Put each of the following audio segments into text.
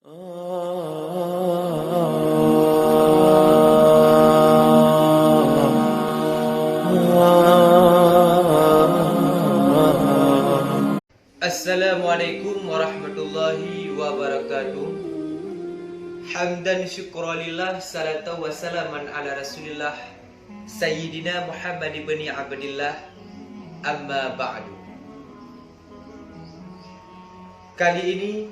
Assalamualaikum warahmatullahi wabarakatuh. Hamdan syukralillah, salatu wassalaman ala rasulillah Sayyidina Muhammad ibn Abdillah, amma ba'du. Kali ini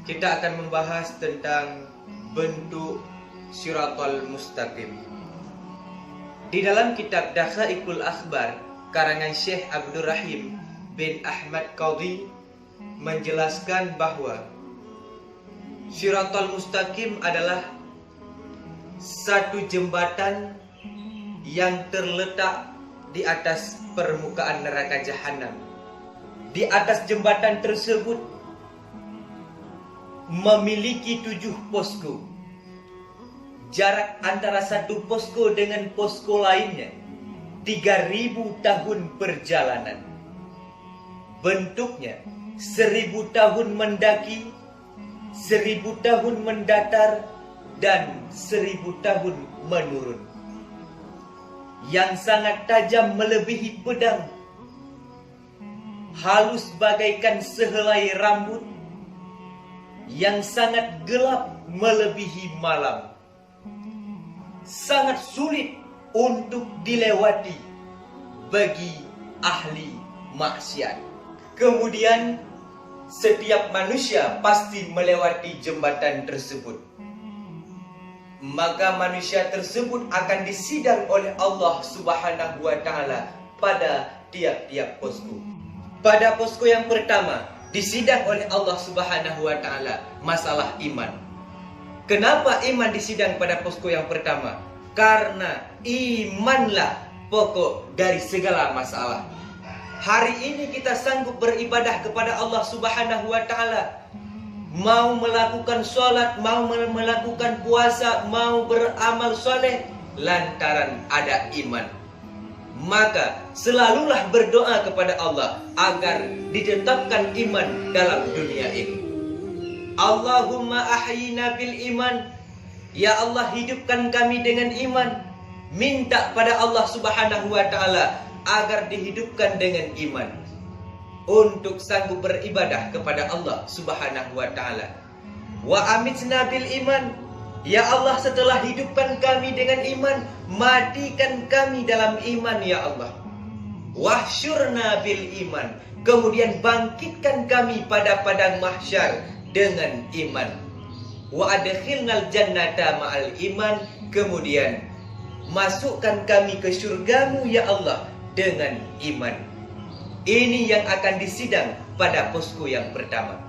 kita akan membahas tentang bentuk Siratal Mustaqim. Di dalam kitab Dakhaikul Akhbar karangan Syekh Abdul Rahim bin Ahmad Qadhi menjelaskan bahawa Siratal Mustaqim adalah satu jembatan yang terletak di atas permukaan neraka Jahannam. Di atas jembatan tersebut memiliki 7 posko. Jarak antara satu posko dengan posko lainnya 3000 tahun perjalanan. Bentuknya 1000 tahun mendaki, 1000 tahun mendatar, dan 1000 tahun menurun. Yang sangat tajam melebihi pedang, halus bagaikan sehelai rambut, yang sangat gelap melebihi malam, sangat sulit untuk dilewati bagi ahli maksiat. Kemudian setiap manusia pasti melewati jembatan tersebut. Maka manusia tersebut akan disidang oleh Allah Subhanahu wa taala pada tiap-tiap posko. Pada posko yang pertama disidang oleh Allah Subhanahu wa taala masalah iman. Kenapa iman disidang pada posko yang pertama? Karena imanlah pokok dari segala masalah. Hari ini kita sanggup beribadah kepada Allah Subhanahu wa taala, mau melakukan sholat, mau melakukan puasa, mau beramal soleh lantaran ada iman. Maka selalulah berdoa kepada Allah agar ditetapkan iman dalam dunia ini. Allahumma ahyina bil iman. Ya Allah, hidupkan kami dengan iman. Minta pada Allah Subhanahu wa taala agar dihidupkan dengan iman untuk sanggup beribadah kepada Allah Subhanahu wa taala. Wa amitna bil iman. Ya Allah, setelah hidupkan kami dengan iman, matikan kami dalam iman ya Allah. Wahsyurna bil iman. Kemudian bangkitkan kami pada padang mahsyar dengan iman. Wa adkhilnal jannata ma'al iman. Kemudian masukkan kami ke syurgamu ya Allah dengan iman. Ini yang akan disidang pada posko yang pertama.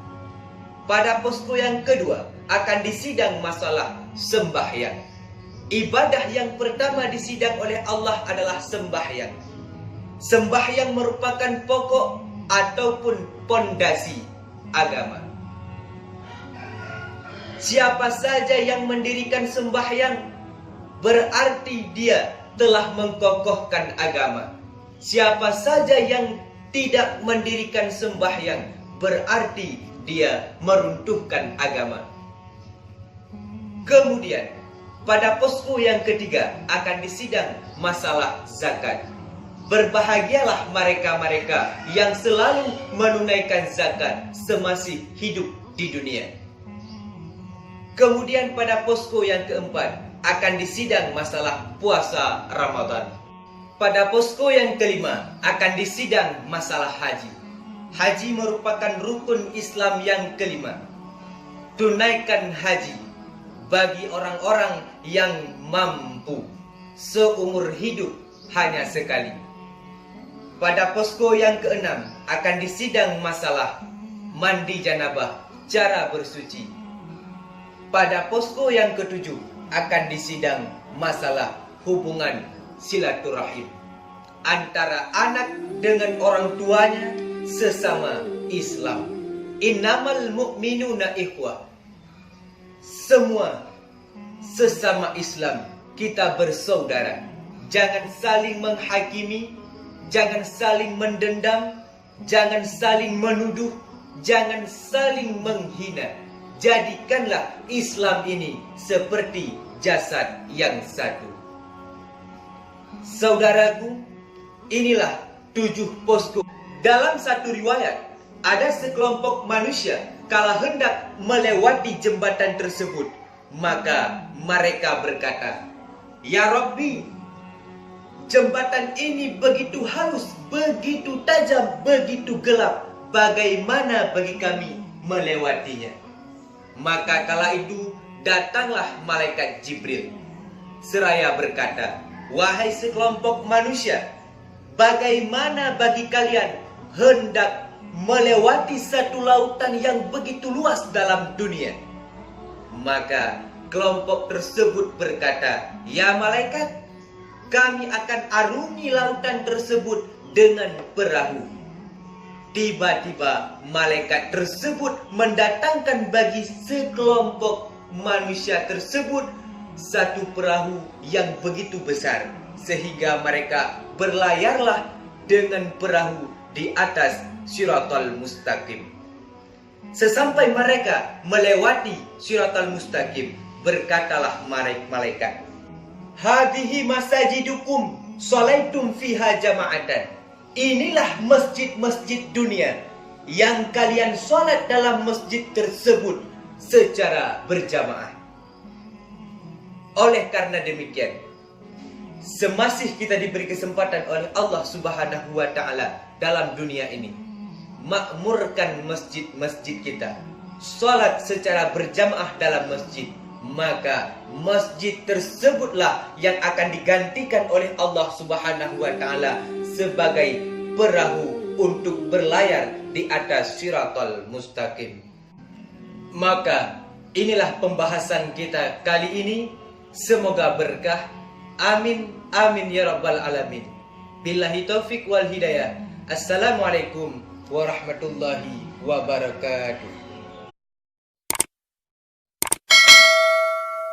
Pada posko yang kedua akan disidang masalah sembahyang. Ibadah yang pertama disidang oleh Allah adalah sembahyang. Sembahyang merupakan pokok ataupun pondasi agama. Siapa saja yang mendirikan sembahyang berarti dia telah mengkokohkan agama. Siapa saja yang tidak mendirikan sembahyang berarti dia meruntuhkan agama. Kemudian pada posko yang ketiga akan disidang masalah zakat. Berbahagialah mereka-mereka yang selalu menunaikan zakat semasih hidup di dunia. Kemudian pada posko yang keempat akan disidang masalah puasa Ramadan. Pada posko yang kelima akan disidang masalah haji. Haji merupakan rukun Islam yang kelima. Tunaikan haji bagi orang-orang yang mampu, seumur hidup hanya sekali. Pada posko yang keenam akan disidang masalah mandi janabah, cara bersuci. Pada posko yang ketujuh akan disidang masalah hubungan silaturahim antara anak dengan orang tuanya sesama Islam. Innamal mu'minuna ikhwah. Semua sesama Islam kita bersaudara. Jangan saling menghakimi, jangan saling mendendam, jangan saling menuduh, jangan saling menghina. Jadikanlah Islam ini seperti jasad yang satu. Saudaraku, inilah 7 posko. Dalam satu riwayat, ada sekelompok manusia kala hendak melewati jembatan tersebut, maka mereka berkata, "Ya Rabbi, jembatan ini begitu halus, begitu tajam, begitu gelap. Bagaimana bagi kami melewatinya?" Maka kala itu datanglah malaikat Jibril seraya berkata, "Wahai sekelompok manusia, bagaimana bagi kalian hendak melewati satu lautan yang begitu luas dalam dunia?" Maka kelompok tersebut berkata, "Ya malaikat, kami akan arungi lautan tersebut dengan perahu." Tiba-tiba malaikat tersebut mendatangkan bagi sekelompok manusia tersebut satu perahu yang begitu besar, sehingga mereka berlayarlah dengan perahu di atas Shiratal Mustaqim. Sesampai mereka melewati Shiratal Mustaqim, berkatalah malaikat, "Hadhihi masajidukum sholaitum fiha jama'atan." Inilah masjid-masjid dunia yang kalian sholat dalam masjid tersebut secara berjamaah. Oleh karena demikian, semasih kita diberi kesempatan oleh Allah Subhanahu wa Ta'ala dalam dunia ini, makmurkan masjid-masjid kita, sholat secara berjamaah dalam masjid, maka masjid tersebutlah yang akan digantikan oleh Allah Subhanahu wa Ta'ala sebagai perahu untuk berlayar di atas Shiratal Mustaqim. Maka inilah pembahasan kita kali ini. Semoga berkah. Amin, amin ya rabbal alamin. Billahi taufik wal hidayah. Assalamualaikum warahmatullahi wabarakatuh.